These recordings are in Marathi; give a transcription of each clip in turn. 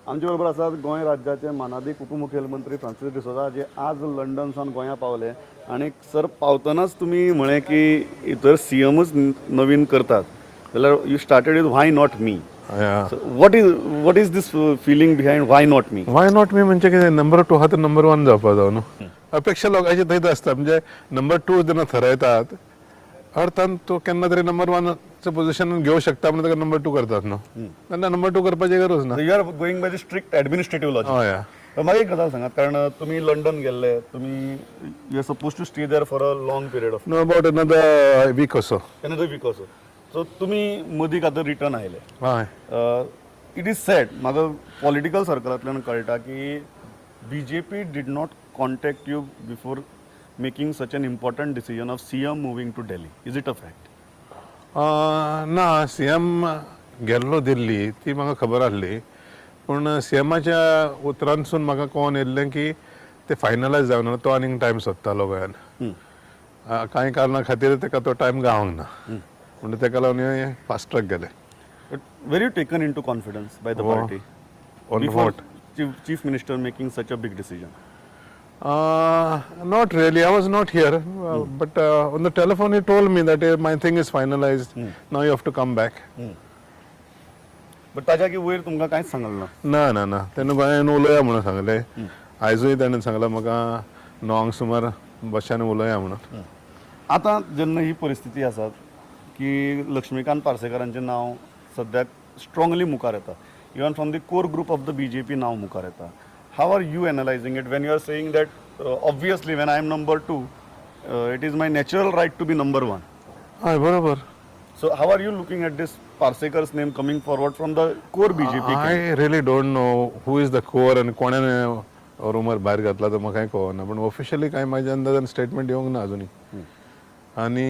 आमचे बरोबर आसात गोंय राज्याचे मानाधीक उपमुख्यमंत्री फ्रांसीस डिसोजा जे आज लंडनसान गोंया पावले आणि सर पावतनाच तुम्ही म्हळे की इतर सीएमच नवीन करतात जाल्यार you started with why not me. Yeah. What is this feeling behind why not me. Why not me म्हणजे कितें नंबर 2 हा तर नंबर 1 जावपा जाय न्हू. अपेक्षा लोकांची थंयच आसता म्हणजे नंबर 2 जेन्ना थरयतात अर्थान तो केन्ना तरी नंबर 1चं पोझिशन घेवं शकता म्हणून ताका नंबर 2 करतात न्हू. तेन्ना नंबर 2 करपाची गरज ना. You are going by the strict administrative logic. हय हय. म्हाका एक गजाल सांगात कारण तुम्ही लंडन गेल्ले तुम्ही you are suppose to stay there for a long period of no about another week also. another week also. So तुम्ही मदीं आतां रिटर्न आयले. हय. इट इज सॅड म्हाका पॉलिटिकल सर्कलांतल्यान कळटा की BJP did not contact you before making such an important decision of CM moving to Delhi. Is it a fact? ना CM गेल्लो दिल्ली ती म्हाका खबर आसली पूण CMच्या उतरांसून म्हाका कळोन येयल्लें की ते फायनलायज जावना तो आनीक टायम सोदतालो गोंयान. कांय कारणां खातीर ताका तो टायम गावंक ना म्हणून ताका लागून फास्ट ट्रॅक गेले. Were you taken into confidence by the party on what? Chief minister making such a big decision? Not really. I was not here. But on the telephone, he told me that my thing is finalized. Now you have to come back. But ताच्या की वयर तुमकां कांयच सांगलें ना? ना ना ना. तेन्ना गोंयान उलोवया म्हणून सांगलें. आयजूय ताणें सांगलां म्हाका 9 सुमार बशान उलोवया म्हणून. आतां जेन्ना ही परिस्थिती आसा की लक्ष्मीकांत पार्सेकरांचें नांव सद्याक स्ट्रॉंगली मुखार येता. Even from the core group of the BJP नांव मुखार येता. How are you analysing it when you are saying that obviously when I am number 2 it is my natural right to be number 1. हय बरोबर. So how are you looking at this Parsekar's name coming forward from the core BJP? I really don't know who is the core आनी कोणें रुमर भायर घातला तो म्हाका कळना पूण ऑफिशियली कांय म्हाज्या अंदाजान स्टेटमेंट येवंक ना अजुनी. आनी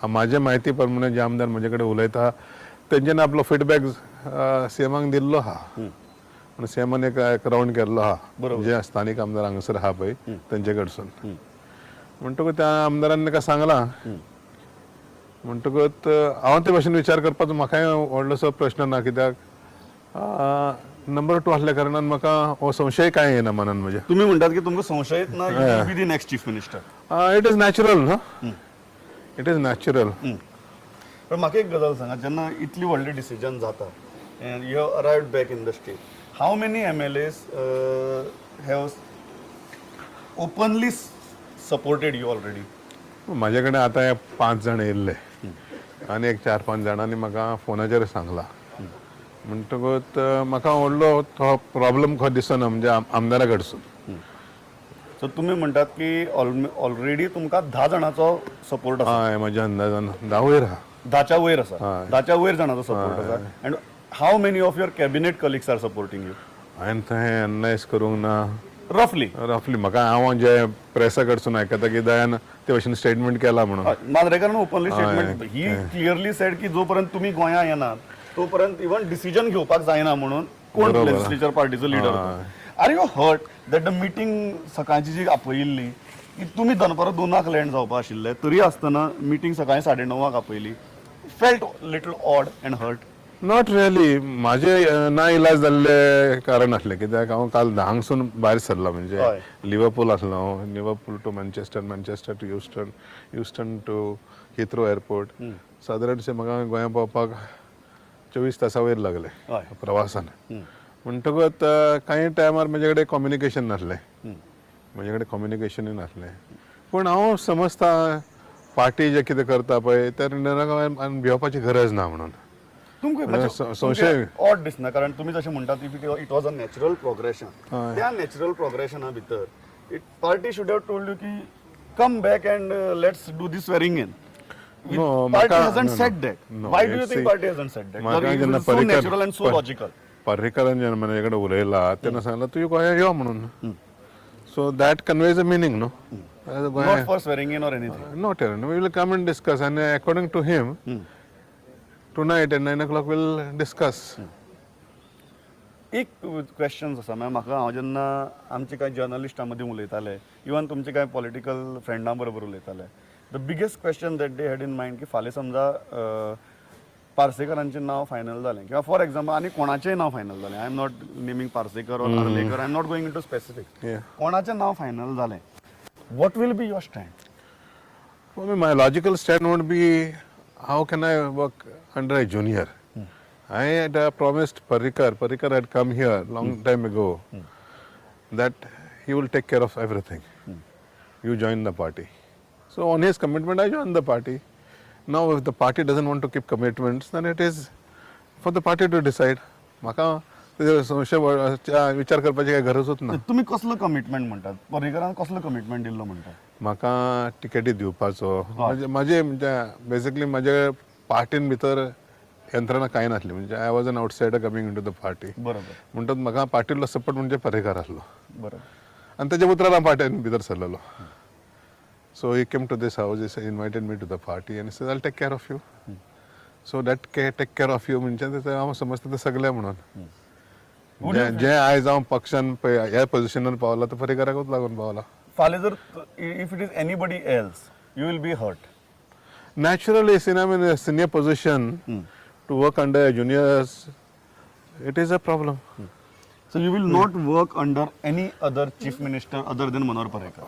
म्हाजे म्हायती प्रमाणे जे आमदार म्हजे कडेन उलयता तेंच्यानी आपलो फीडबॅक CMाक दिल्लो आहा. म्हणून CMान एक रावंड केल्लो आहा जे स्थानीक आमदार हांगासर आहा पळय तेंचे कडसून. म्हणटकूच त्या आमदारान ताका सांगलां. म्हणटकूच हांव ते भाशेन विचार करपाचो म्हाकाय व्हडलोसो प्रश्न ना कित्याक नंबर 2 आसल्या कारणान म्हाका हो संशय कांय येना मनान म्हज्या. तुम्ही म्हणटात की तुमकां संशयच ना you will be the next chief minister. It is natural न्हू. It is natural. पण म्हाका एक गजाल सांगा जेन्ना इतली व्हडली डिसिजन जाता end you have अरायव्ड back in the state how many MLAs have openly supported you already? म्हाजे कडेन आतां हे 5 जाण येयल्ले आनी एक 4-5 जाणांनी म्हाका फोनाचेर सांगलां. म्हणटकूच म्हाका व्हडलो तो प्रॉब्लम खंय दिसना म्हणजे आमदारा कडसून. सो तुम्ही म्हणटात की ऑलरेडी तुमकां 10 जाणांचो सपोर्ट आसा? हय म्हाज्या अंदाजान 10 वयर आहा. 10च्या वयर आसा. 10च्या वयर जाणांचो सपोर्ट आसा. And how many of your cabinet colleagues are supporting you? हांवें थंय एनालायज करूंक ना. रफली म्हाका हांव जे प्रेसा कडसून आयकता की दयान ते भशेन स्टेटमेंट केला म्हणून. मांद्रेकारान ओपनली स्टेटमेंट ही क्लियरली सेड की जोपर्यंत तुम्ही गोंया येनात तोपर्यंत इवन डिसिजन घेवपाक जायना म्हणून कोण लेजिस्लेचर पार्टीचो लिडर. Are you hurt that the meeting सकाळची जी आपयिल्ली की तुमी दनपारां 2 लँड जावपा आशिल्ले तरी आसतना मिटींग सकाळी 9:30 आपयली? Felt little odd and hurt? Not really. म्हाजे ना इलाज जाल्ले कारण आसलें कित्याक हांव काल 10 भायर सरलो म्हणजे लिव्हरपूल आसलो. Liverpool to Manchester, Manchester to Houston, Houston to Heathrow airport. सादारणशें म्हाका गोंया पावपाक 24 तासा वयर लागले प्रवासान. म्हणटकूच कांय टायमार म्हजे कडेन कम्युनिकेशन नासलें. म्हजे कडेन कम्युनिकेशनूय नासलें. पूण हांव समजता पार्टी जे कितें करता पळय त्या निर्णयाक भिवपाची गरज ना म्हणून. संशय ऑड दिसना कारण तुम्ही जशें म्हणटात it was a natural progression. त्या नॅचरल प्रोग्रेशना भितर it party should have told you की come back and let's do this swearing in. Party hasn't said that. Why do you think party hasn't said that? It is so natural and so logical. पर्रीकरान जेन्ना म्हजे कडेन उलयला तेन्ना सांगला तूं गोंया यो म्हणून. So that conveys a meaning न्हू. Not for swearing in or anything. Not here. We will come and discuss and according to him tonight at 9 o'clock we'll discuss. एक क्वेश्चन आसा म्हाका हांव जेन्ना आमचे कांय जर्नलिस्टां मदीं उलयताले इवन तुमचे कांय पॉलिटिकल फ्रेंडां बरोबर उलयताले the biggest question that they had in mind की फाल्यां समजा पार्सेकरांचें नांव फायनल जालें किंवा फॉर एग्जाम्पल आनी कोणाचेंय नांव फायनल जालें, I am not naming Parsekar or Arlekar, I am not going in to specific, Yeah. कोणाचें नांव फायनल जालें, what will be your stand? For me, my logical stand would be, how can I work under a junior? I had promised Parrikar had come here long time ago, that he will take care of everything. You join the party. So on his commitment, I joined the party. Now if the party doesn't want to keep commitments, then it is for the party to decide. म्हाका विचार करपाची काय गरजूच ना. तुम्ही कसलो कमिटमेंट म्हणटात? पर्रीकरान कसलो कमिटमेंट दिल्लो म्हणटात? म्हाका टिकेटी दिवपाचो माझे म्हणजे बेसिकली माझ्या पार्टीन भितर यंत्रणा कांय नासली, म्हणजे I was an outsider coming in to the party. बरोबर म्हणटात म्हाका पार्टीलो सपोर्ट म्हणजे पर्रेकार आसलो बरोबर. आनी तेच्या उतरार हांव पार्टीन भितर सरलेलो. So he came to this house, invited me to the party आनी said I take care of you. So that take care of you म्हणजे हांव समजता ते सगळे म्हणून जे आयज हांव पक्षान ह्या पोझिशनार पावला तो पर्रेकाराकूच लागून पावला. फाल्यां जर if it is anybody else you will be hurt. Naturally, since I'm in a senior position, to work under juniors, it is a problem. So you will not work under any other chief minister other than Manohar Parrikar.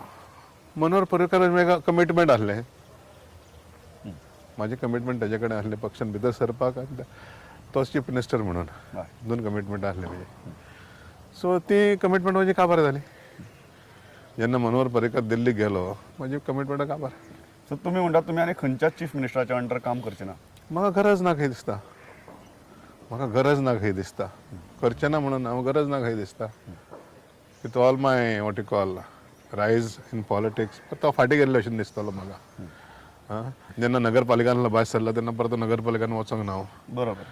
Manohar Parrikar म्हाका कमिटमेंट आसलें, माझे कमिटमेंट ताजे कडेन आसलें पक्षान भितर सरपाक आनी तोच चीफ मिनिस्टर म्हणून दोन कमिटमेंट आसले म्हजे. सो ती कमिटमेंट म्हजी काबार जाली. जेन्ना मनोहर पर्रीकर दिल्लीक गेलो म्हजी कमिटमेंट काबार. सो तुम्ही म्हणटात तुम्ही आनी खंयच्याच चीफ मिनिस्टराच्या अंडर काम करचे ना? म्हाका गरज ना खंय दिसता, म्हाका गरज ना खंय दिसता, करचें ना म्हणून हांव गरज ना खंय दिसता. With all my what you call रायज इन पॉलिटिक्स तो फाटीं गेल्लो अशें दिसतालो म्हाका. जेन्ना नगरपालिकान भायर सरला तेन्ना परत नगरपालिकान वचोंक ना हांव. बरोबर.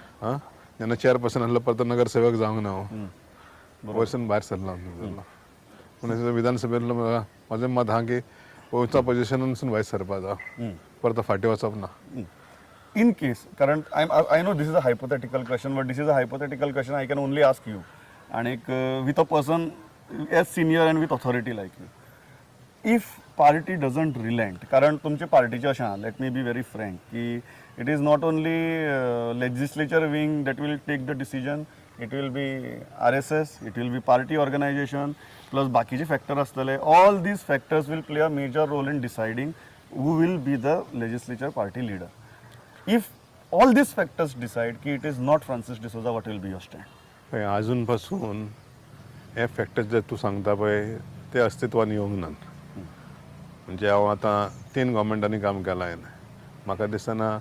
जेन्ना चेअरपर्सन आसलो परत नगरसेवक जावंक ना हांव. वयरसून भायर सरलो पूण विधानसभेंतलो म्हाजें मत आहा की पोवच्या पोझिशनानसून भायर सरपा जाय, परत फाटीं वचप ना. In case, current, I know this is a hypothetical question, but this is a hypothetical question I can only ask you. And with a person as senior and with authority like you, if party doesn't relent, कारण तुमच्या पार्टीचे अशें आहा, let me be very frank, की it is not only legislature wing that will take the decision, it will be RSS, it will be party organization, plus बाकीचे फॅक्टर आसतले. All these factors will play a major role in deciding who will be the legislature party leader. If all these factors decide की it is not Francis D'Souza, what will be your stand? अजून पासून हे फॅक्टर्स जे तूं सांगता पळय ते अस्तित्वान येवंक नात. म्हणजे हांव आतां 3 गव्हर्मेंटांनी काम केलां हांवें. म्हाका दिसना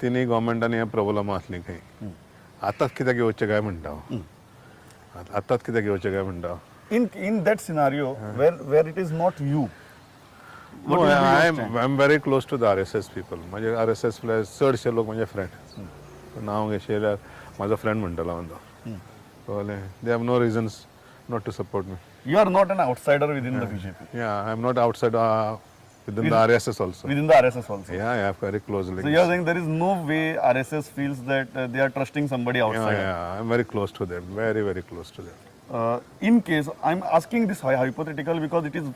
तिनूय गव्हर्मेंटांनी हे प्रॉब्लम आसली खंय. आतांच कित्याक येवचें काय म्हणटा हांव, आतांच कित्याक येवचें काय म्हणटा हांव. In that scenario where it is not you, No, I'm very close to the RSS people. माझे RSS चडशे लोक माझे फ्रेंड. नांव घेतल्यार म्हाजो फ्रेंड म्हणटलो हांव तो. कळ्ळें? They have no reasons not to support me. you are not an outsider within the BJP, Yeah, I'm not outside within the RSS also. within the RSS also. Yeah, very closely. So you are saying there is no way RSS feels that they are trusting somebody outside. Yeah, I'm very close to them. Very, very close to them. In case, I'm asking this hypothetical because it is,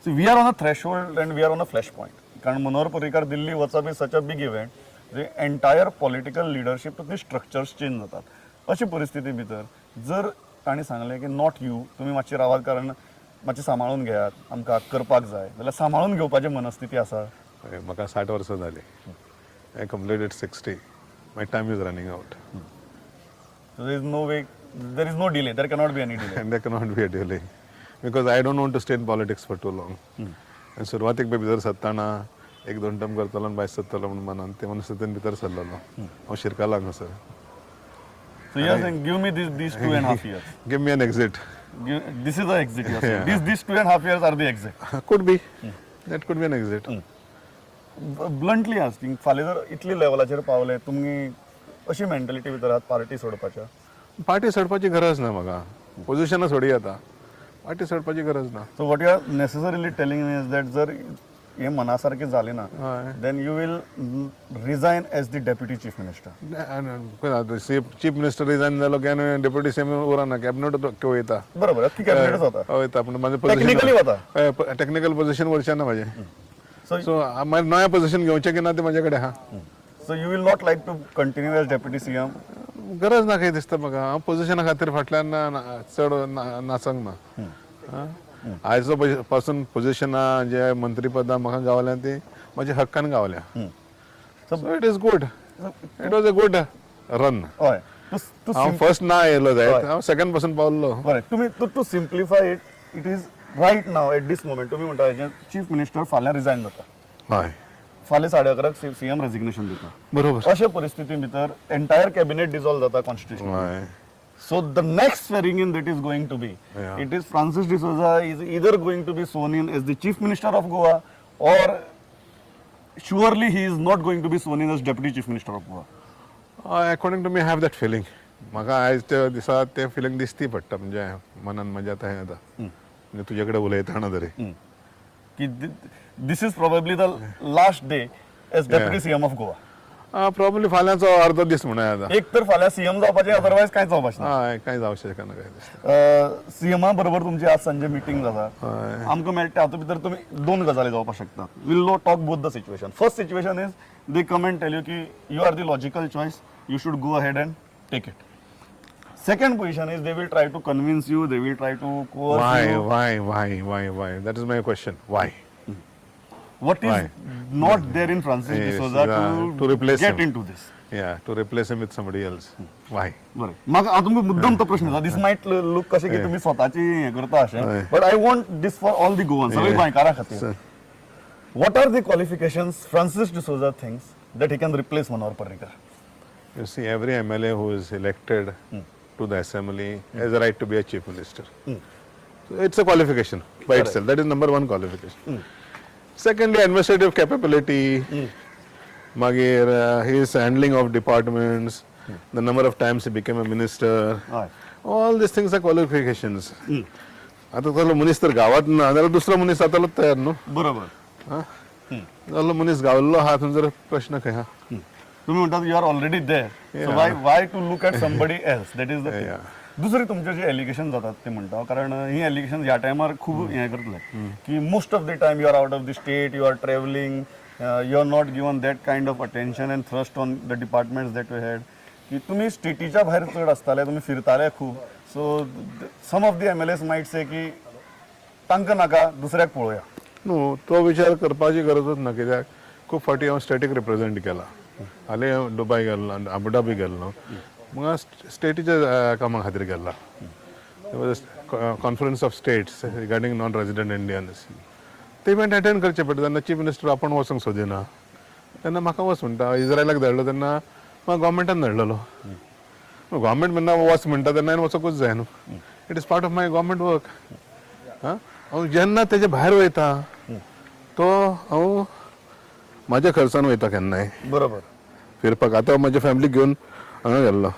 see, we are on a threshold and we are on a flashpoint. कारण मनोहर पर्रीकार दिल्ली वचप is such a big event, the entire political leadership the structures change जातात. अशी परिस्थिती भितर जर ताणी सांगलें की नॉट यू, तुमी मातशी रावात कारण मातशें सांबाळून घेयात, आमकां करपाक जाय, जाल्यार सांबाळून घेवपाची मनस्थिती आसा? म्हाका 60 वर्सां जाली. I completed 60. My time is running out. So there is no way, there is no delay, there cannot be any delay. And there cannot be a delay. Because I don't want to stay in politics for too long. And सुरवातीक भितर सरताना 1-2 टर्म करतलो आनी भायर सरतलो म्हणून मनान ते मनस्थितीन भितर सरलेलो. हांव शिरकालो हांगासर. So you are saying, give me these 2.5 years. Give me an exit. This is the exit. You are saying. These 2.5 years are the exit. Could be. That could be an exit. Bluntly asking, फाल्यां जर इतली लेवलाचेर पावले, तुमी अशी मेंटॅलिटी भितर आहात पार्टी सोडपाच्या? पार्टी सोडपाची गरज ना म्हाका. पोझिशनां सोडी येता. पार्टी सोडपाची गरज ना. So what you are necessarily telling me is that जर हे मनासारखे झाले ना, then you will resign as the deputy chief minister. Chief minister resign जालो की डेप्युटी सीएम उरना, कॅबिनेट वयता. बरोबर, अख्खी कॅबिनेटच होता. वयता पूण माझे टेक्निकली होता. टेक्निकल पोझिशन वरचें ना म्हाजें. So सो नया पोझिशन घेवचें की ना ते म्हाजे कडेन आहा. So you will not like to continue as deputy CM. गरज ना काही दिसता म्हाका हांव पोजिशना खातीर फाटल्यान चड नाचूंक ना. आयजो पासून पोजिशना जे मंत्रीपदां म्हाका गावल्या ती म्हज्या हक्कान गावल्या. So it is good. It was a good run. हय हांव फर्स्ट ना येयलो जायत, हांव सेकंड पासून पावल्लो. बरें तुमी to simplify it is right now at this moment तुमी म्हणटा चीफ मिनिस्टर फाल्यां रिजायन जाता, हय फाल्यां 11:30 सीएम रेजिग्नेशन दिता. बरोबर. अशे परिस्थिती भितर एंटायर कॅबिनेट डिसॉल्व जाता कॉन्स्टिट्यूशन. हय So the next swearing in that is going to be, Yeah. it is Francis D'Souza is either going to be sworn in as the Chief Minister of Goa, or surely he is not going to be sworn in as Deputy Chief Minister of Goa. According to me have that feeling. म्हाका आयज त्या दिसा ते फिलींग दिसती पडटा म्हणजे मनान म्हज्या आतां हें जाता म्हणजे तुजे कडेन उलयतना तरी. Ki this is probably the last day as Deputy CM of Goa. Probably फाल्यांचो अर्दो दीस म्हणून आतां. एक तर फाल्यां सीएम जावपाचें, अदरवायज कांय जावपाचें ना. हय कांय जावं शकना काय दिसता. सीएमा बरोबर तुमची आज संजे मिटींग जाता. आमकां मेळटा हातूंत भितर तुमी दोन गजाली जावपाक शकता. Will no talk both the situation. First situation is they come and tell you की you are the logical choice, you should go ahead and take it. Second position is they will try to convince you, they will try to coerce you. Why? That is my question. Why? What is Why? not there in Francis Yes, D'Souza to replace get him. into this? Yeah, to replace him with somebody else. Why? बरें म्हाका हांव तुमकां मुद्दम तो प्रश्न दिस मायट लूक कशें की तुमी स्वताची हें करता अशें, but I want this for all the Goans, सगळे गोंयकारां खातीर. What are the qualifications Francis D'Souza thinks that he can replace Manohar Parrikar? You see, every MLA who is elected to the assembly has a right to be a chief minister. So it's a qualification by itself. That is number one qualification. Secondly, administrative capability, magir, his handling of departments, the number of times he became a minister. हय All these things are qualifications. आता तो मनीस तर गावात ना जाल्यार दुसरो मनीस जातालो तयार न्हू. बरोबर. जाल्लो मनीस गावल्लो आहा थंय जर प्रश्न खंय आहा. तुम्ही म्हणतात you are already there, so why to look at somebody else. That is the thing. दुसरी तुमचे जे एलिगेशन जातात ते म्हणटा, कारण ही एलिगेशन ह्या टायमार खूब हें करतले की most of the time you are out of the state, you are travelling, you are not given that kind of attention and thrust on the departments that you had. की तुम्ही स्टेटीच्या भायर चड आसताले, तुम्ही फिरताले खूब. So some of the MLAs might say की तांकां नाका, दुसऱ्याक पळोवया. न्हू तो विचार करपाची गरजूच ना, कित्याक खूब फावटी हांव स्टेटीक रिप्रेझेंट केला. हालीं दुबय गेल्लो, अबुधाबी गेल्लो, म्हाका स्टेटीच्या कामा खातीर गेला. Conference of states regarding non resident Indians, ते इव्हेंट अटेंड करचे पडटा. तेन्ना चीफ मिनिस्टर आपण वचूंक सोदिना, तेन्ना म्हाका वच म्हणटा. इज्रायलाक धाडलो तेन्ना म्हाका गव्हर्मेंटान धाडलेलो. गव्हर्मेंट म्हणना वच म्हणटा तेन्ना हांवें वचोंकूच जाय न्हू. It is part of my government work. हांव जेन्ना तेजे भायर वयता तो हांव म्हाज्या खर्चान वयता केन्नाय बरोबर. फिरपाक. आतां म्हाज्या फॅमिलीक घेवन हांगा गेल्लो,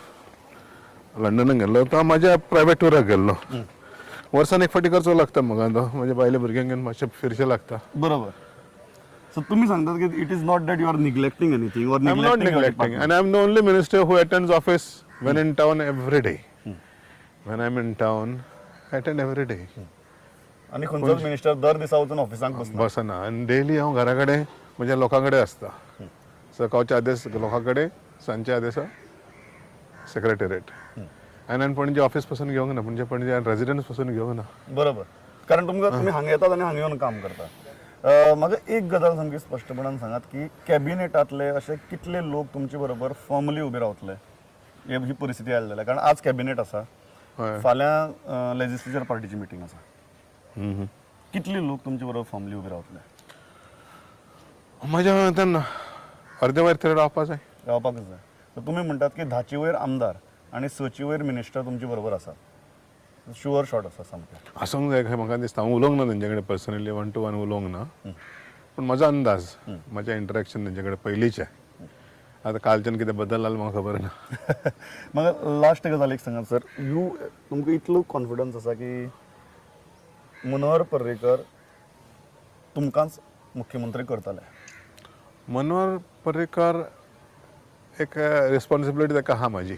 लंडनाक गेल्लो, तो हांव म्हाज्या प्रायवेट टुराक गेल्लो. वर्सान एक फावटी करचो लागता म्हाका. तो म्हाज्या बायल्या भुरग्यांक घेवन मातशें फिरचें लागता. बरोबर. सो तुम्ही सांगतात की it is not that you are neglecting anything or I am not neglecting, and I am the only minister who attends office when in town every day. When I am in town, I attend every day. आणि खंयचोच मिनिस्टर दर दिसा वचून ऑफिसांक बसना. बसना. आनी डेली हांव घरा कडेन म्हज्या लोकां कडेन आसता. सकाळचे आदेश लोकां कडेन, सांजचे आदेश सेक्रेटरीएट. आनी हांवें पणजे ऑफिस पासून घेवंक ना, म्हणजे पणजे रेजिडन्स पासून घेवंक ना. बरोबर. कारण तुमकां तुमी हांगा येतात आनी हांगा येवन काम करता. म्हाका एक गजाल सामकी स्पश्टपणान सांगात की कॅबिनेटांतले अशे कितले लोक तुमचे बरोबर फॉर्मली उबे रावतले ही परिस्थिती आयली जाल्यार. कारण आज कॅबिनेट आसा, फाल्यां लेजिस्लेचर पार्टीची मिटींग आसा. कितले लोक तुमचे बरोबर फॉर्मली उबे रावतले? म्हज्या मतान अर्दे वयर तरी रावपा जाय. रावपाकच जाय. तर तुमी म्हणटात की 10चे वयर आमदार आनी 6चे वयर मिनिस्टर तुमचे बरोबर आसा. शुअर शॉट आसा सामकें. आसूंक जाय काय म्हाका दिसता. हांव उलोवंक ना तेंचे कडेन पर्सनली, 1 to 1 उलोवंक ना. पूण म्हजो अंदाज, म्हजें इंटरेक्शन तेंचे कडेन पयलींचें. आतां कालच्यान कितें बदल जालो म्हाका खबर ना. म्हाका लास्ट गजाल एक सांगात सर, तुमकां इतलो कॉन्फिडन्स आसा की मनोहर पर्रीकर तुमकांच मुख्यमंत्री करतले? मनोहर पर्रीकर एक रिस्पॉन्सिबिलिटी ताका आहा म्हाजी.